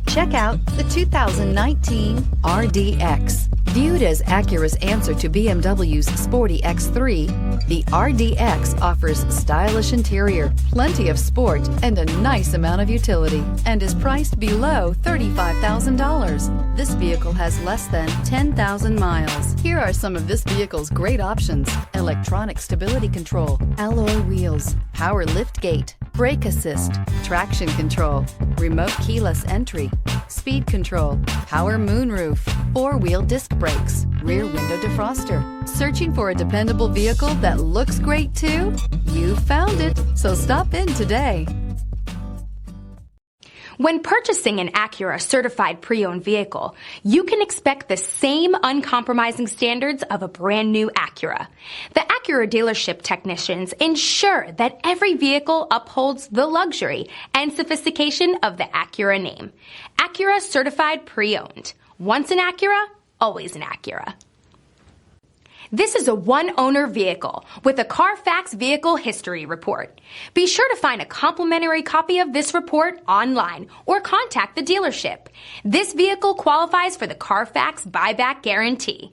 Check out the 2019 RDX. Viewed as Acura's answer to BMW's sporty X3, the RDX offers stylish interior, plenty of sport, and a nice amount of utility, and is priced below $35,000. This vehicle has less than 10,000 miles. Here are some of this vehicle's great options: electronic stability control, alloy wheels, power liftgate, brake assist, traction control, remote keyless entry, speed control, power moonroof, four-wheel disc brakes, rear window defroster. Searching for a dependable vehicle that looks great too? You found it, so stop in today. When purchasing an Acura certified pre-owned vehicle, you can expect the same uncompromising standards of a brand new Acura. The Acura dealership technicians ensure that every vehicle upholds the luxury and sophistication of the Acura name. Acura certified pre-owned. Once an Acura, always an Acura. This is a one-owner vehicle with a Carfax Vehicle History Report. Be sure to find a complimentary copy of this report online or contact the dealership. This vehicle qualifies for the Carfax Buyback Guarantee.